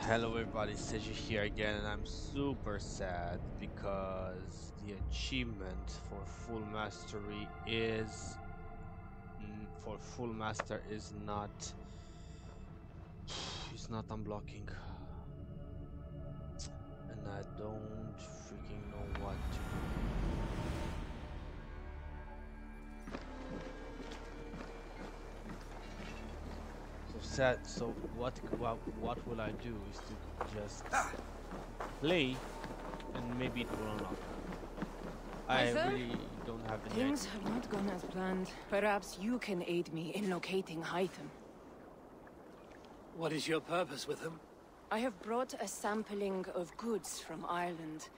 Hello everybody, Seiji here again, and I'm super sad because the achievement for full mastery is not unblocking, and I don't freaking know what to do. Sad. So what will I do is to just play and maybe it will unlock. I really don't have any Things idea. have not gone as planned. Perhaps you can aid me in locating Hytham. What is your purpose with him? I have brought a sampling of goods from Ireland.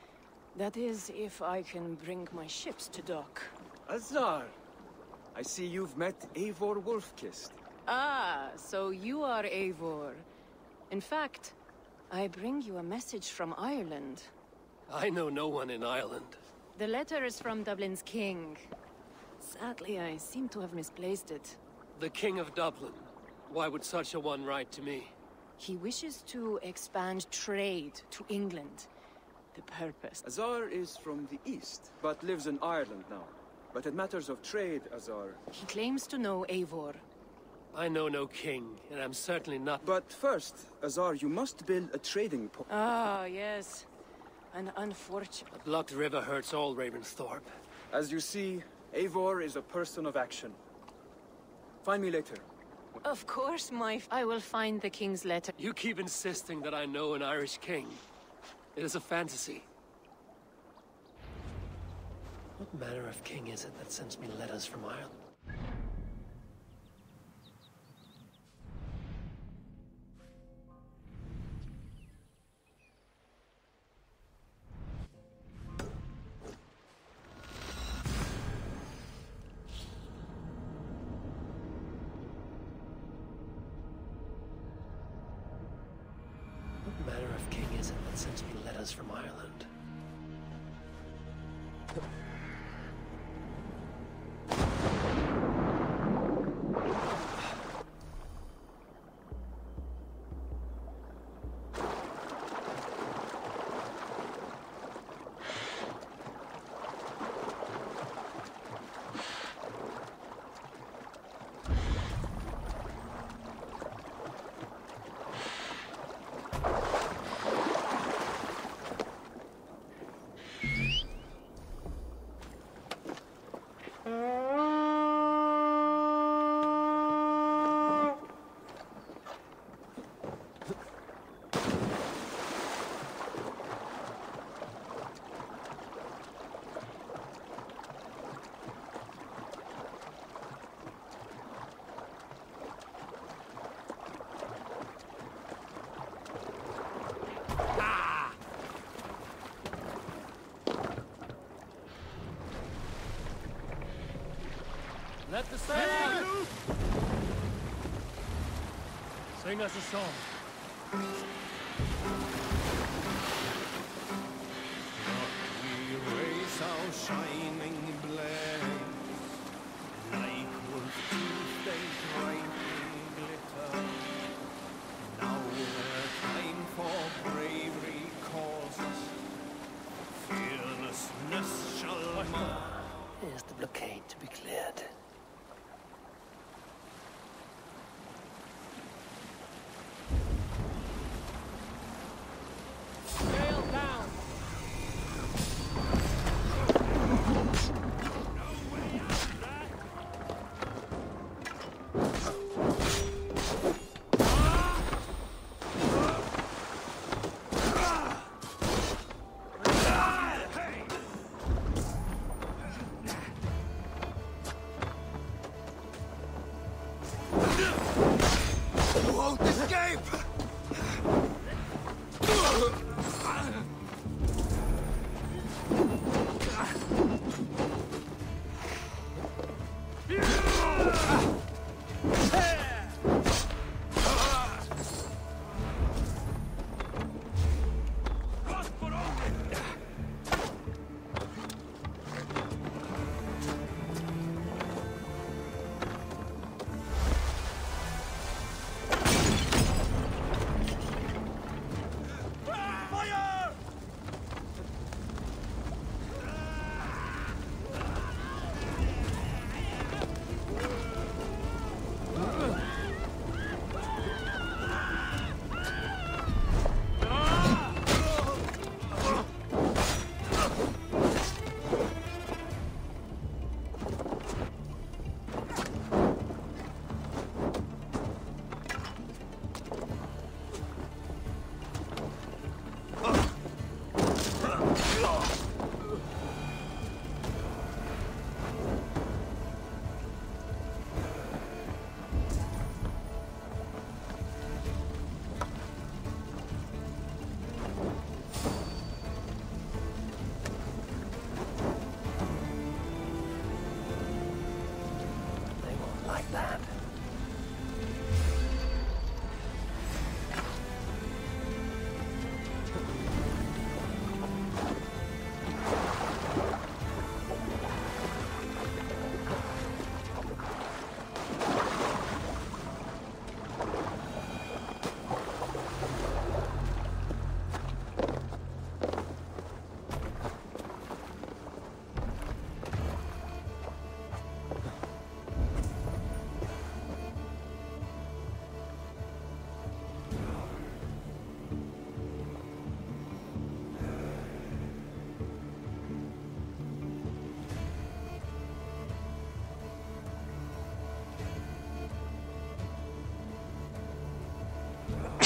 That is, if I can bring my ships to dock. Azar! I see you've met Eivor Wolfkist. Ah, so you are Eivor. In fact, I bring you a message from Ireland. I know no one in Ireland. The letter is from Dublin's king. Sadly, I seem to have misplaced it. The King of Dublin. Why would such a one write to me? He wishes to expand trade to England. The purpose. Azar is from the east, but lives in Ireland now. But in matters of trade, Azar... He claims to know Eivor. I know no king, and I'm certainly not... But first, Azar, you must build a trading post. Ah, yes. An unfortunate... A blocked river hurts all Ravensthorpe. As you see, Eivor is a person of action. Find me later. Of course, I will find the king's letter. You keep insisting that I know an Irish king. It is a fantasy. What manner of king is it that sends me letters from Ireland? What manner of king is it that sends me letters from Ireland? Let the sail sing us a song. We raise our shining blaze, like wolf teeth they brightly glitter. Now the time for bravery calls us, fearlessness shall mark. Is the blockade to be cleared? Sail down!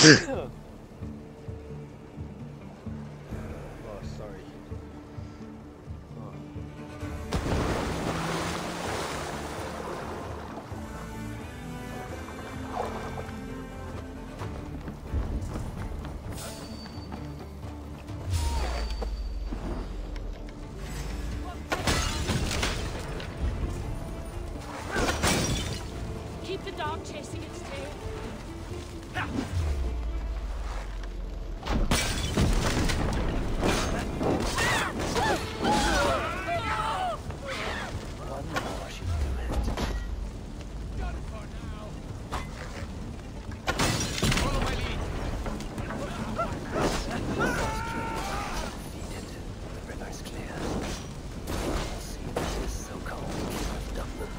Oh, sorry. Oh. Keep the dog chasing its tail. One more should do it. Defeated. The river's clear. See, this is so-called King of Dublin.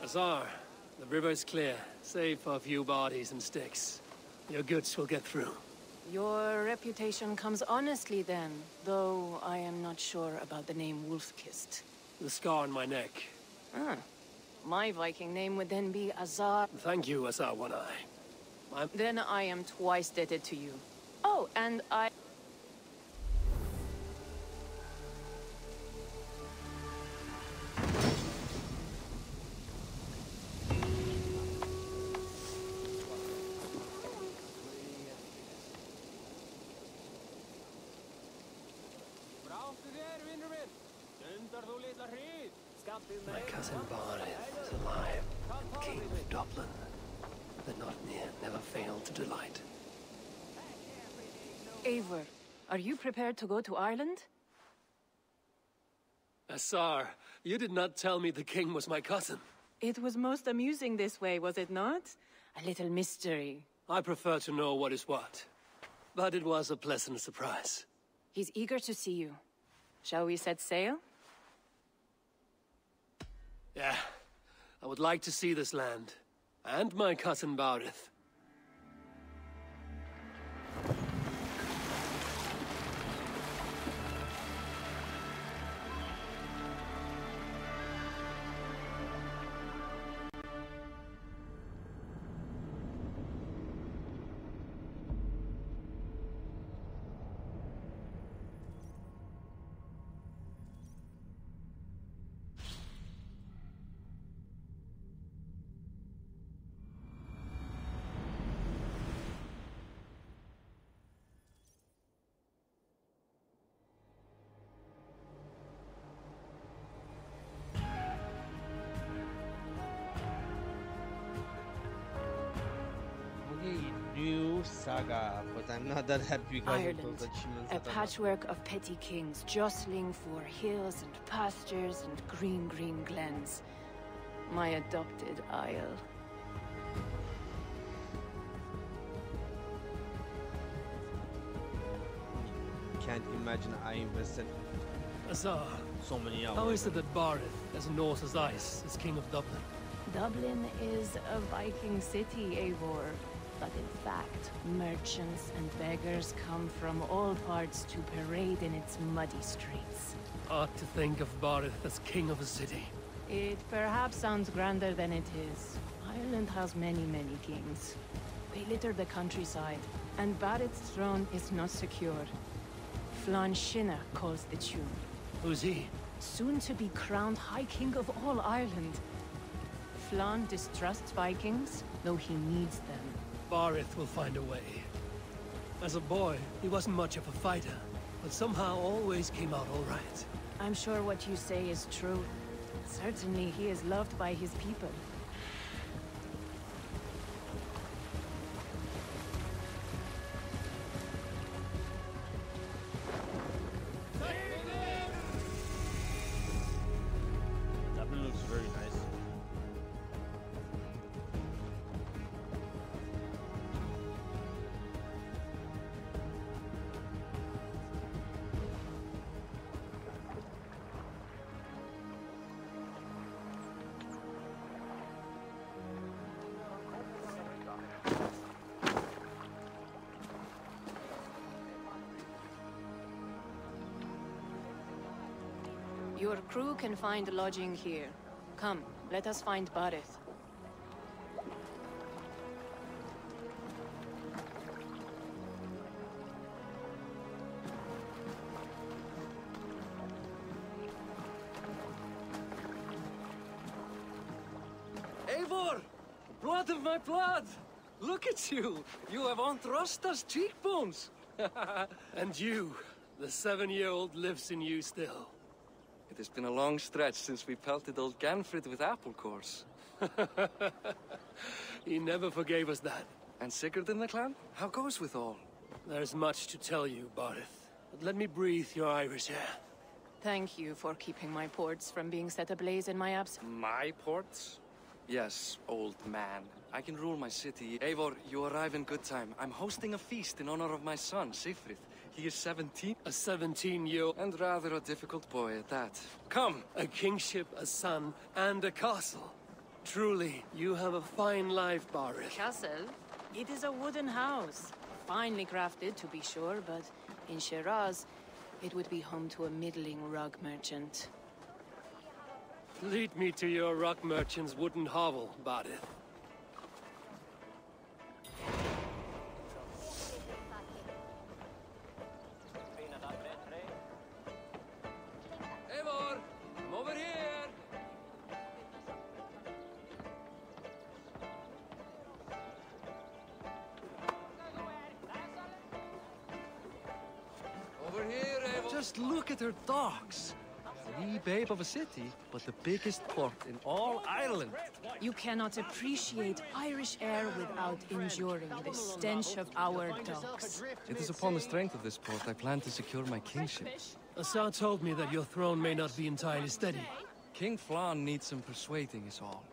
Azar, the river's clear, save for a few bodies and sticks. Your goods will get through. Your reputation comes honestly then, though I am not sure about the name Wolf-Kissed. The scar on my neck. Ah, my Viking name would then be Azar. Thank you, Azar One-Eye. Then I am twice indebted to you. Oh, and I... My cousin Barith is alive, and King of Dublin. The Notnir never failed to delight. Eivor, are you prepared to go to Ireland? Azar, you did not tell me the king was my cousin. It was most amusing this way, was it not? A little mystery. I prefer to know what is what. But it was a pleasant surprise. He's eager to see you. Shall we set sail? Yeah, I would like to see this land. And my cousin Barith. do saga, but I'm not that happy because of Ireland, those achievements. a that are not- patchwork of petty kings jostling for hills and pastures and green glens. My adopted isle. Can't imagine I invested Azar, so many hours. how is it that Barith, as north as ice, is king of Dublin? Dublin is a Viking city, Eivor. But in fact, merchants and beggars come from all parts to parade in its muddy streets. Odd to think of Barith as king of a city. It perhaps sounds grander than it is. Ireland has many kings. They litter the countryside, and Barrett's throne is not secure. Flann Sinna calls the tune. Who's he? Soon to be crowned High King of all Ireland. Flann distrusts Vikings, though he needs them. Barith will find a way. As a boy, he wasn't much of a fighter, but somehow always came out all right. I'm sure what you say is true. Certainly, he is loved by his people. Dublin looks very nice. Your crew can find lodging here. Come, let us find Barith. Eivor! Blood of my blood! Look at you! You have Aunt Rosta's cheekbones! And you, the 7-year-old lives in you still. It has been a long stretch since we pelted old Ganfrid with apple cores. He never forgave us that. And Sigurd in the clan? How goes with all? There's much to tell you, Barith. But let me breathe your Irish air. Thank you for keeping my ports from being set ablaze in my absence. My ports? Yes, old man. I can rule my city. Eivor, you arrive in good time. I'm hosting a feast in honor of my son, Sigfrid. He is 17. A 17-year-old, And rather a difficult boy at that. Come! a kingship, a son, and a castle. Truly, you have a fine life, Barith. Castle? It is a wooden house. Finely crafted, to be sure, but in Shiraz, it would be home to a middling rug merchant. Lead me to your rock merchant's wooden hovel, Barith. Eivor! Come over here! Over here, Eivor! Just look at her docks! Wee babe of a city, but the biggest port in all Ireland. You cannot appreciate Irish air without enduring the stench of our docks. It is upon the strength of this port I plan to secure my kingship. Assar told me that your throne may not be entirely steady. King Flann needs some persuading is all.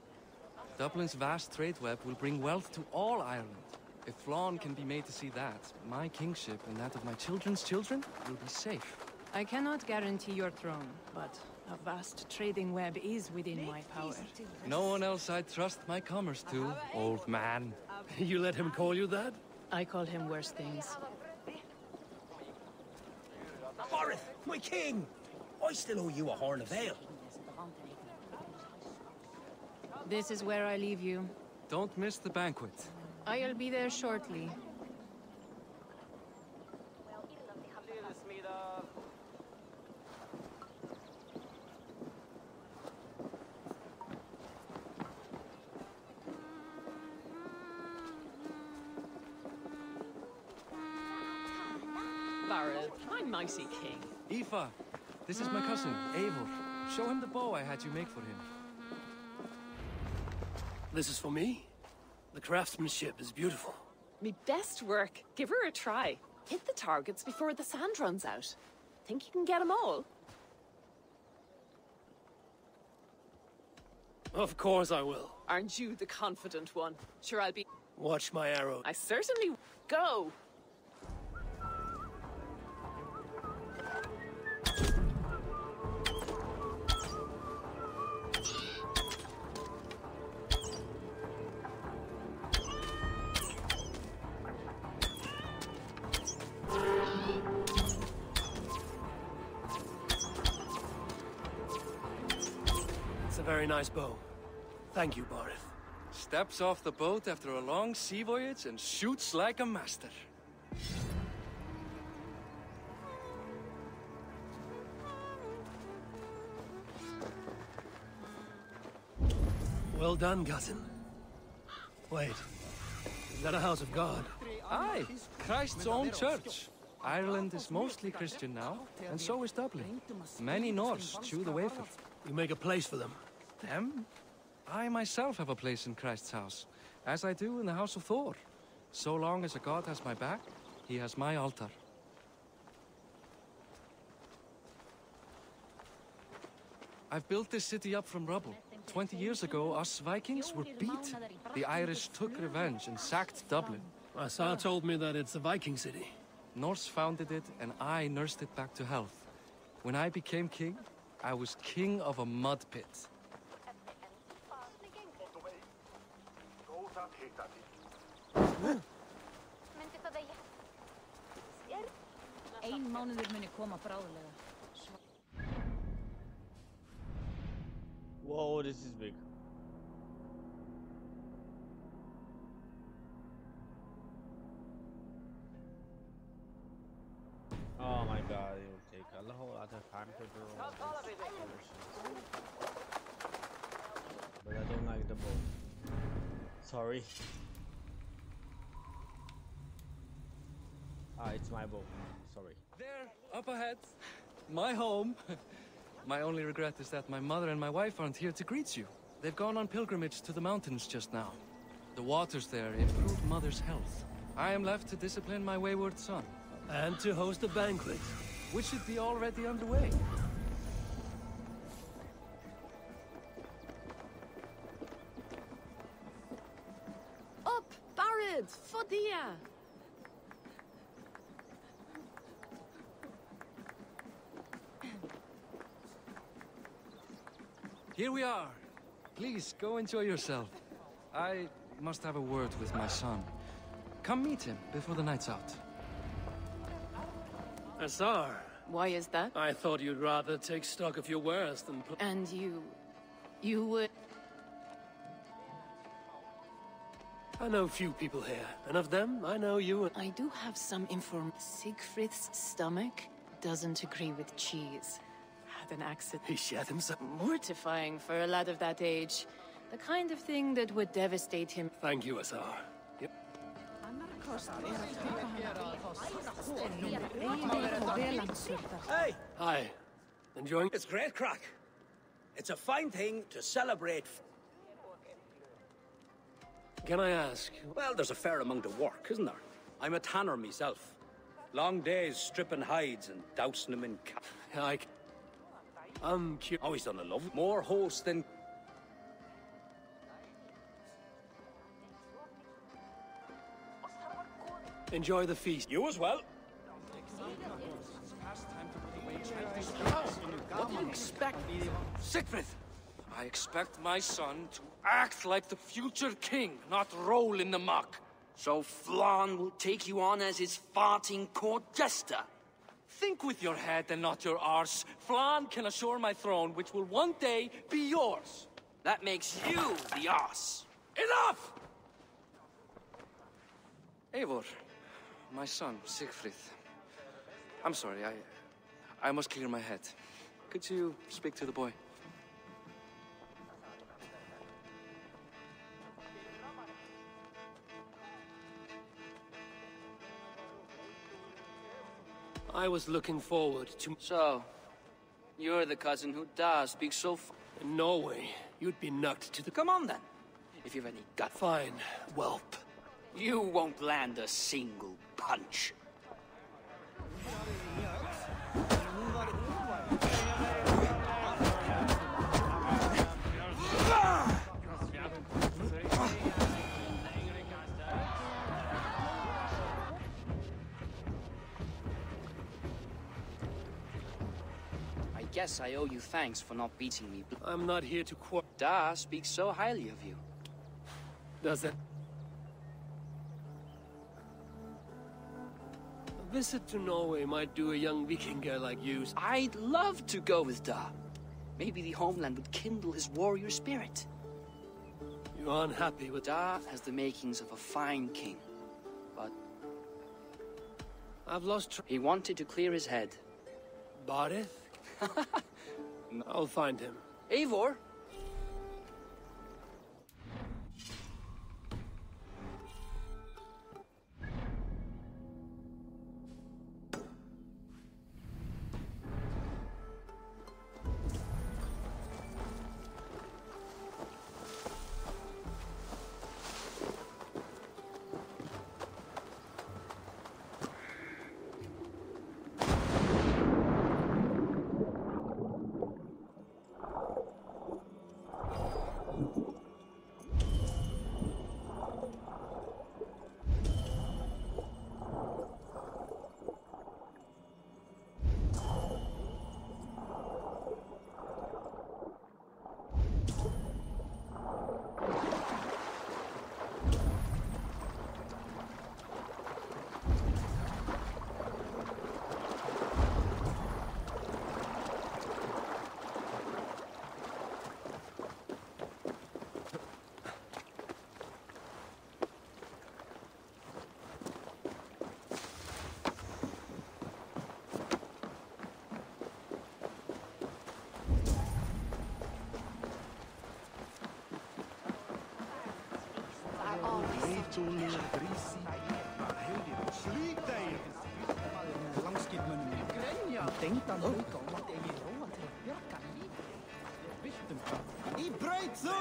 Dublin's vast trade web will bring wealth to all Ireland. If Flann can be made to see that, my kingship and that of my children's children will be safe. I cannot guarantee your throne, but a vast trading web is within my power. No one else I'd trust my commerce to, old man. You let him call you that? I call him worse things. Barith, my king! I still owe you a horn of ale. This is where I leave you. Don't miss the banquet. I'll be there shortly. Barith, I'm Micey King. Aoife, this is my cousin, Eivor. Show him the bow I had you make for him. This is for me? The craftsmanship is beautiful. Me best work. Give her a try. Hit the targets before the sand runs out. Think you can get them all? Of course I will. Aren't you the confident one? Sure, I'll be... Watch my arrow. I certainly... Go! It's a very nice bow. Thank you, Barith. Steps off the boat after a long sea voyage and shoots like a master. Well done, cousin. Wait. Is that a house of God? Aye, Christ's own church. Ireland is mostly Christian now, and so is Dublin. Many Norse chew the wafer. You make a place for them. Them? I myself have a place in Christ's house, as I do in the house of Thor. So long as a god has my back, he has my altar. I've built this city up from rubble. 20 years ago, us Vikings were beat. The Irish took revenge and sacked Dublin. Asa told me that it's a Viking city. Norse founded it, and I nursed it back to health. When I became king, I was king of a mud pit. Ein mánuður muni koma bráðlega. Whoa, this is big. Oh my god, it will take a whole lot of time to do all these versions. But I don't like the bow. Sorry. Ah, it's my bow. Sorry. There, up ahead. My home. My only regret is that my mother and my wife aren't here to greet you. They've gone on pilgrimage to the mountains just now. The waters there improve mother's health. I am left to discipline my wayward son. And to host a banquet. Which should be already underway. Up! Barid! Fodia! Here we are. Please, go enjoy yourself. I must have a word with my son. Come meet him before the night's out. Asar, Why is that? I thought you'd rather take stock of your wares than... And you would... I know few people here, and of them, I know you and... I do have some Siegfried's stomach doesn't agree with cheese. Had an accident. He shat himself. Mortifying for a lad of that age. The kind of thing that would devastate him. Thank you, Asar. Yep. Hey, Hi. Enjoying... it's great crack. It's a fine thing to celebrate. Can I ask? Well, there's a fair amount of work, isn't there? I'm a tanner myself. Long days stripping hides and dousing them in I'm curious. Always done a love. More host than... Enjoy the feast. You as well. What do you expect? Siegfried! I expect my son to act like the future king, not roll in the muck. So Flann will take you on as his farting court jester? Think with your head and not your arse. Flann can assure my throne, which will one day be yours. That makes you the ass. Enough! Eivor, my son, Siegfried. I'm sorry, I must clear my head. Could you speak to the boy? I was looking forward to... So, you're the cousin who does speak so In Norway, you'd be knocked to the... Come on then, if you've any gut. Fine, whelp. You won't land a single punch. I guess I owe you thanks for not beating me. I'm not here to quarrel. Da speaks so highly of you. Does it? A visit to Norway might do a young Vikinger like you. I'd love to go with Da. Maybe the homeland would kindle his warrior spirit. You are unhappy with... Da has the makings of a fine king, but... I've lost... He wanted to clear his head. Barith? I'll find him. Eivor! Í braut þú!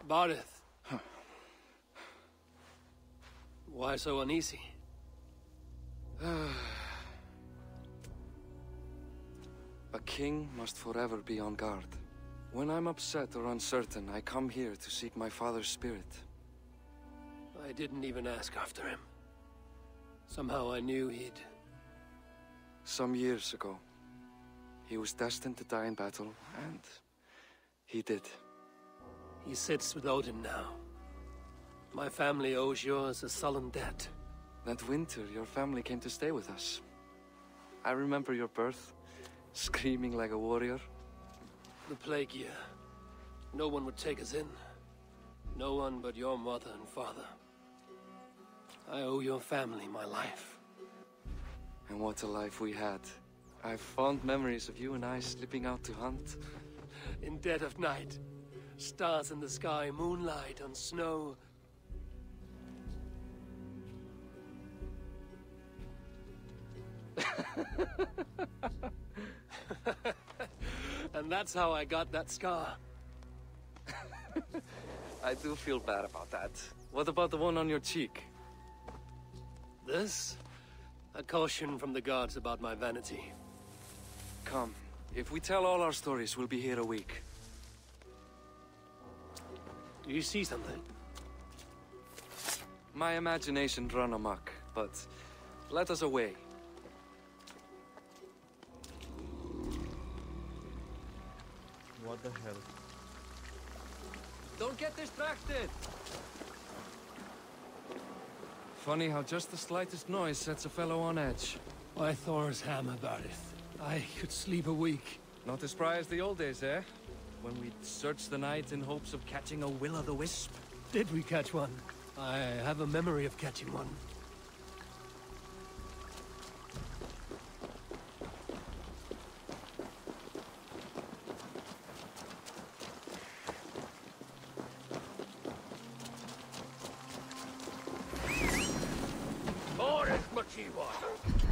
Barith. Why so uneasy? A king must forever be on guard. When I'm upset or uncertain, I come here to seek my father's spirit. I didn't even ask after him. Somehow I knew he'd... Some years ago, he was destined to die in battle, and he did. He sits with Odin now. My family owes yours a sullen debt. That winter, your family came to stay with us. I remember your birth, screaming like a warrior. The plague year. No one would take us in. No one but your mother and father. I owe your family my life. And what a life we had. I have fond memories of you and I slipping out to hunt. In dead of night. Stars in the sky, moonlight on snow. And that's how I got that scar. I do feel bad about that. What about the one on your cheek? This? A caution from the gods about my vanity. Come. If we tell all our stories, we'll be here a week. Do you see something? My imagination run amok, but let us away. What the hell? Don't get distracted! Funny how just the slightest noise sets a fellow on edge. By Thor's hammer, Barith. I could sleep a week. Not as spry as the old days, eh? When we'd search the night in hopes of catching a will-o'-the-wisp. Did we catch one? I have a memory of catching one.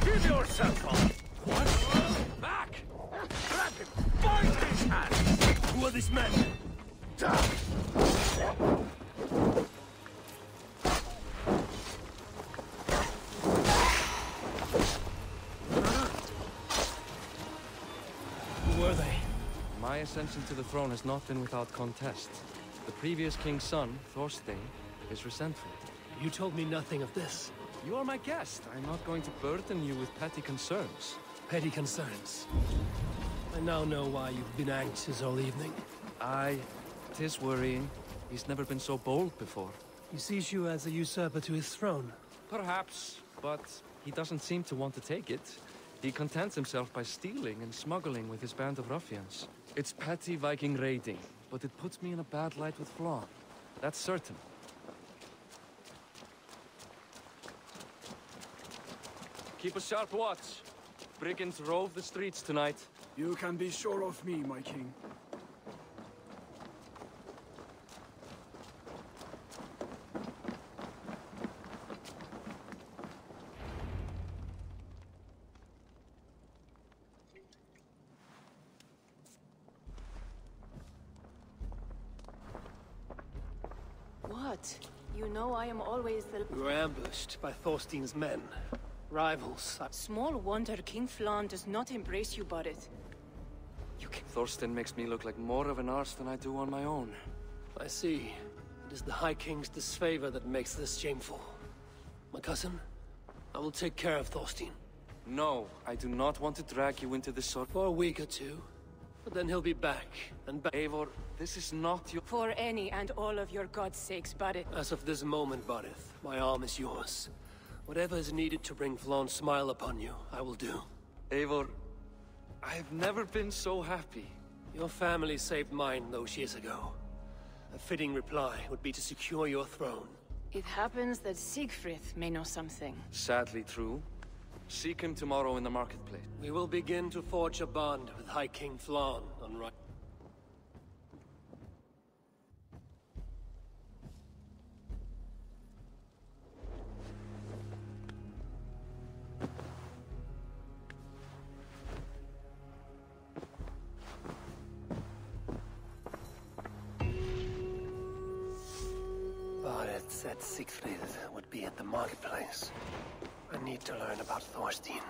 Give yourself up! What? Back! Grab him! Bind his hands! Who are these men? Who were they? My ascension to the throne has not been without contest. The previous king's son, Thorstein, is resentful. You told me nothing of this. You are my guest. I'm not going to burden you with petty concerns. Petty concerns. I now know why you've been anxious all evening. Aye, 'tis worrying. He's never been so bold before. He sees you as a usurper to his throne. Perhaps, but he doesn't seem to want to take it. He contents himself by stealing and smuggling with his band of ruffians. It's petty Viking raiding, but it puts me in a bad light with Flann. That's certain. Keep a sharp watch. Brigands rove the streets tonight. You can be sure of me, my king. What? You know I am always the... We were ambushed by Thorstein's men. Rivals. Small wonder King Flann does not embrace you, Barith. You can... Thorstein makes me look like more of an arse than I do on my own. I see. It is the High King's disfavor that makes this shameful. My cousin, I will take care of Thorstein. No, I do not want to drag you into this sort... For a week or two. But then he'll be back, and back. Eivor, this is not your... For any and all of your god's sakes, Barith. As of this moment, Barith, my arm is yours. Whatever is needed to bring Flawn's smile upon you, I will do. Eivor, I have never been so happy. Your family saved mine those years ago. A fitting reply would be to secure your throne. It happens that Siegfried may know something. Sadly true. Seek him tomorrow in the marketplace. We will begin to forge a bond with High King Flann on right. said Siegfried would be at the marketplace. I need to learn about Thorstein.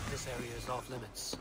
This area is off limits.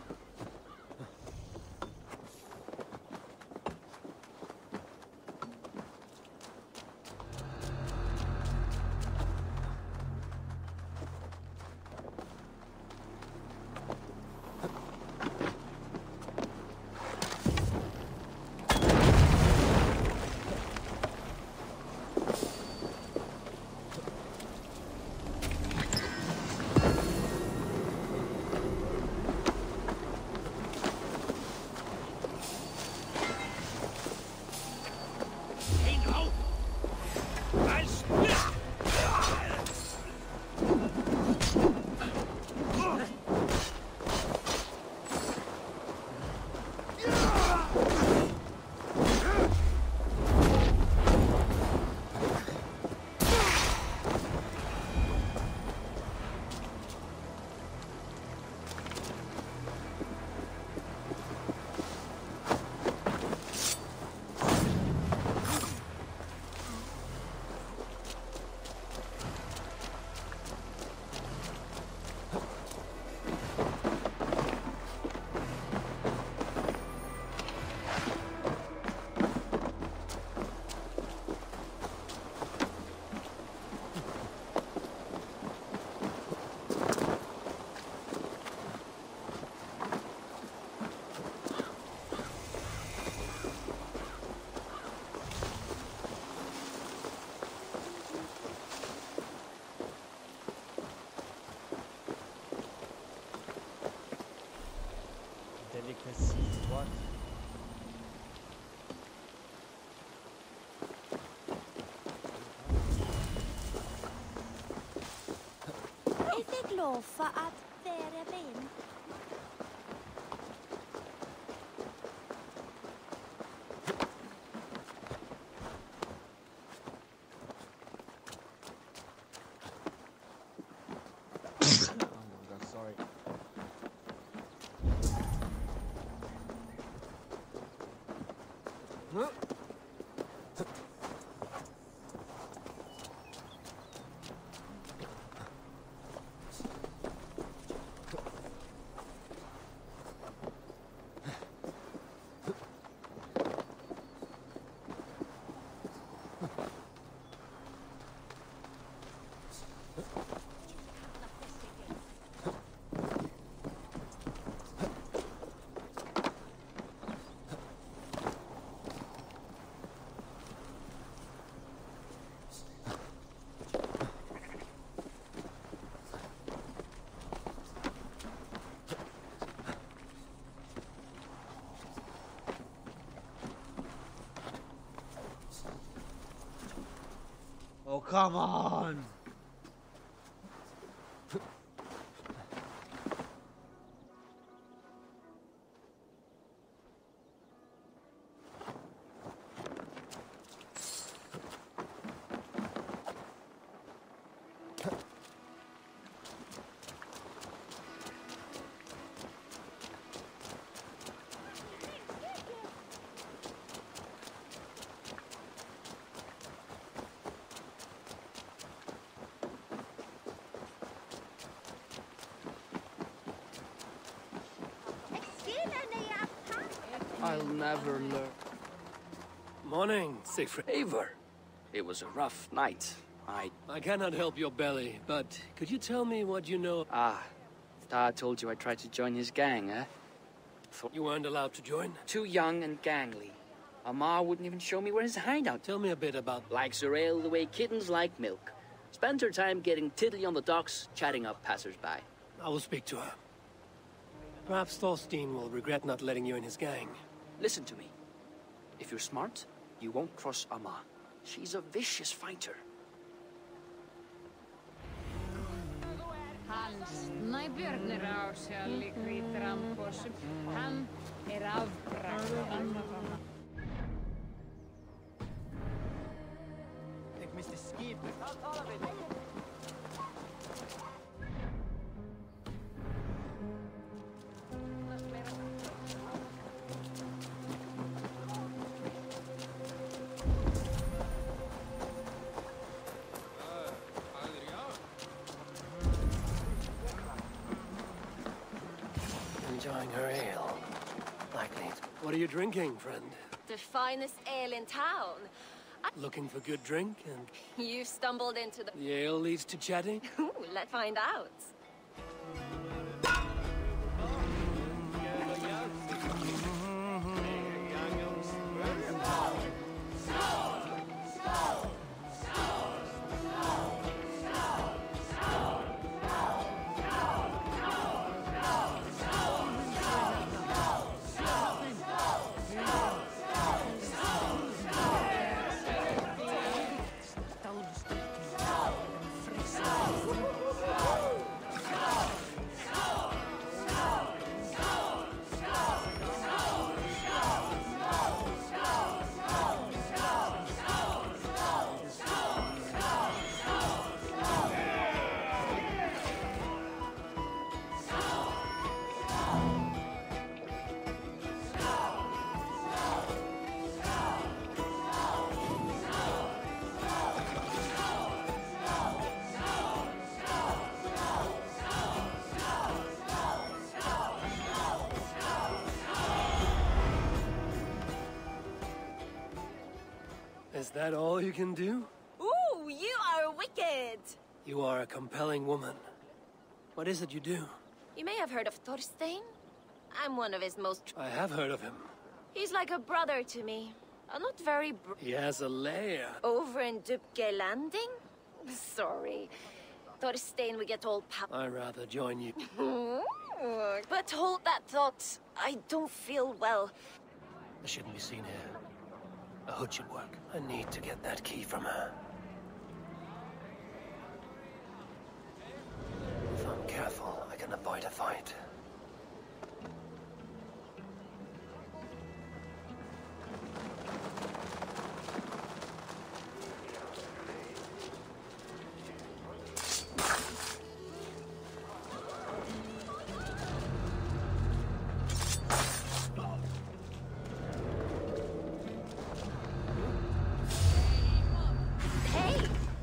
Delicacy, what? Är det glad för att vara vän? Oh my god, sorry. come on! I'll never learn. Morning, Siegfried. Eivor. It was a rough night. I cannot help your belly, but could you tell me what you know? Ah, Dad told you I tried to join his gang, eh? Thought you weren't allowed to join? Too young and gangly. Ma wouldn't even show me where his hideout. Tell me a bit about... Likes her ale the way kittens like milk. Spends her time getting tiddly on the docks, chatting up passers-by. I will speak to her. Perhaps Thorstein will regret not letting you in his gang. Listen to me. If you're smart, you won't cross Amma. She's a vicious fighter. Hann snæbjörnir á sjálf í hvítur ambossum. Hann afbragð. Think Mr. Skip. Enjoying her ale. Likely. What are you drinking, friend? The finest ale in town. Looking for good drink and... You stumbled into the... The ale leads to chatting? Ooh, let's find out. Is that all you can do? Ooh, you are wicked! You are a compelling woman. What is it you do? You may have heard of Thorstein. I'm one of his most... I have heard of him. He's like a brother to me. Not very He has a lair. Over in Dubke Landing? Sorry. Thorstein, we get all I'd rather join you. But hold that thought. I don't feel well. I shouldn't be seen here. A hood should work. I need to get that key from her. If I'm careful, I can avoid a fight.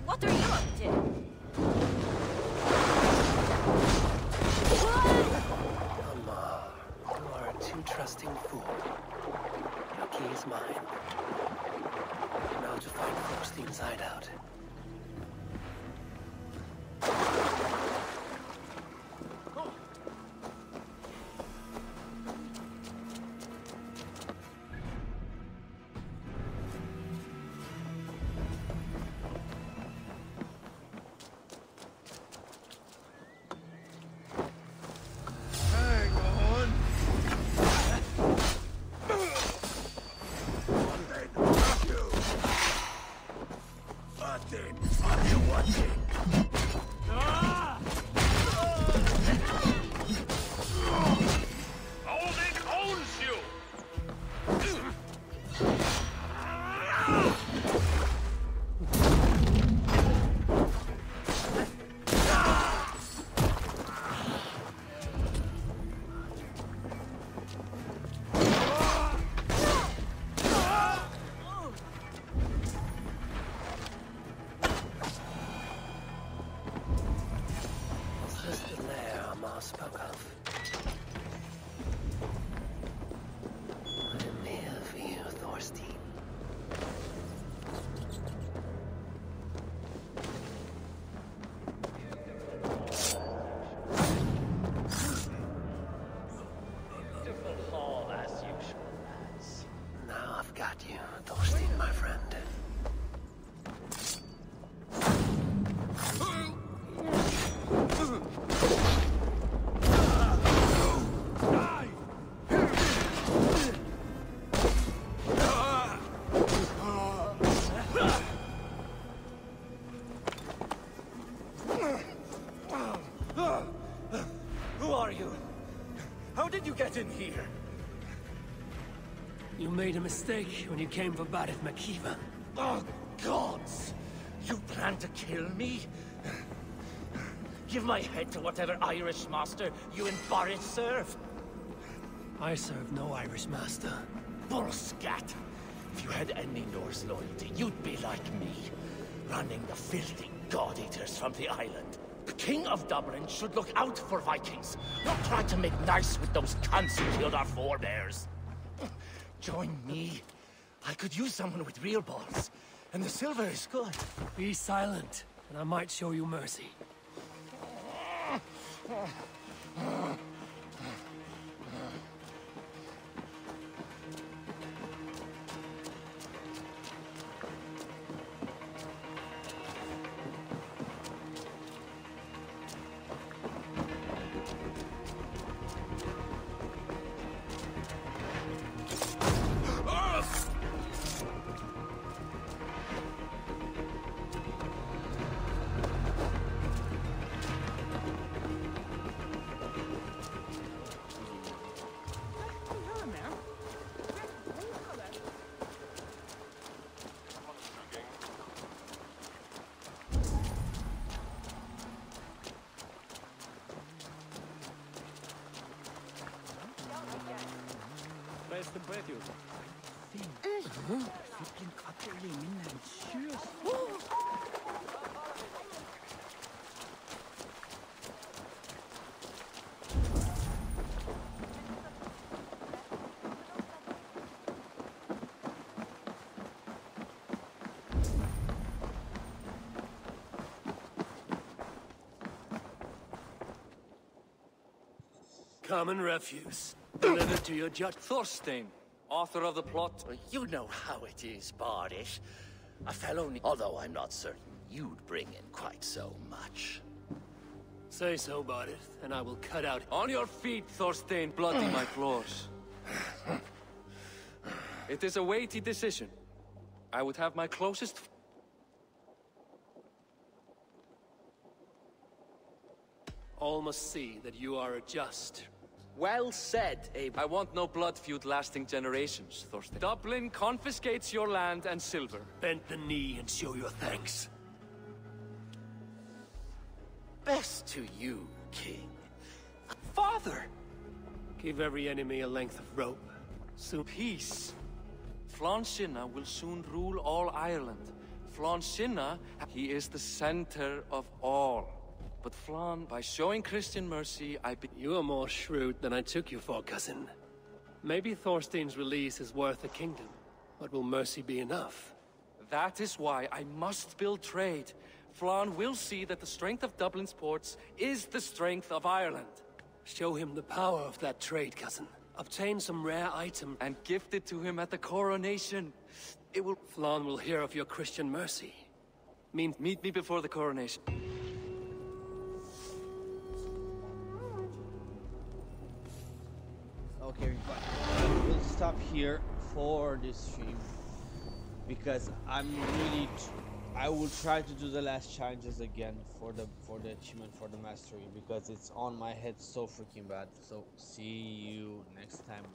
What are you up to? I'm here for you, Thorstein. Beautiful hall as usual, lads. Now I've got you, Thorstein, my friend. Who are you? How did you get in here? You made a mistake when you came for Barith Makiva. Oh, gods! You plan to kill me? Give my head to whatever Irish master you and Boris serve. I serve no Irish master. Bullscat! If you had any Norse loyalty, you'd be like me, running the filthy god-eaters from the island. The King of Dublin should look out for Vikings, not try to make nice with those cunts who killed our forebears. Join me. I could use someone with real balls, and the silver is good. Be silent, and I might show you mercy. Common refuse. Delivered to your judge. Thorstein, author of the plot. You know how it is, Bardish. A fellow, although I'm not certain you'd bring in quite so much. Say so, Barith, and I will cut out. On your feet, Thorstein, bloody my floors. It is a weighty decision. I would have my closest... All must see that you are a just. Well said, Abe. I want no blood feud lasting generations, Thorstein. Dublin confiscates your land and silver. Bend the knee and show your thanks. Best to you, King. Father! Give every enemy a length of rope. Soon peace. Flann Sinna will soon rule all Ireland. Flann Sinna, he is the center of all. But Flann, by showing Christian mercy, You are more shrewd than I took you for, cousin. Maybe Thorstein's release is worth a kingdom, but will mercy be enough? That is why I must build trade. Flann will see that the strength of Dublin's ports is the strength of Ireland. Show him the power of that trade, cousin. Obtain some rare item and gift it to him at the coronation. It will... Flann will hear of your Christian mercy. Meet me before the coronation. Okay, we'll stop here for this stream because I will try to do the last challenges again for the achievement for the mastery because it's on my head so freaking bad. So see you next time.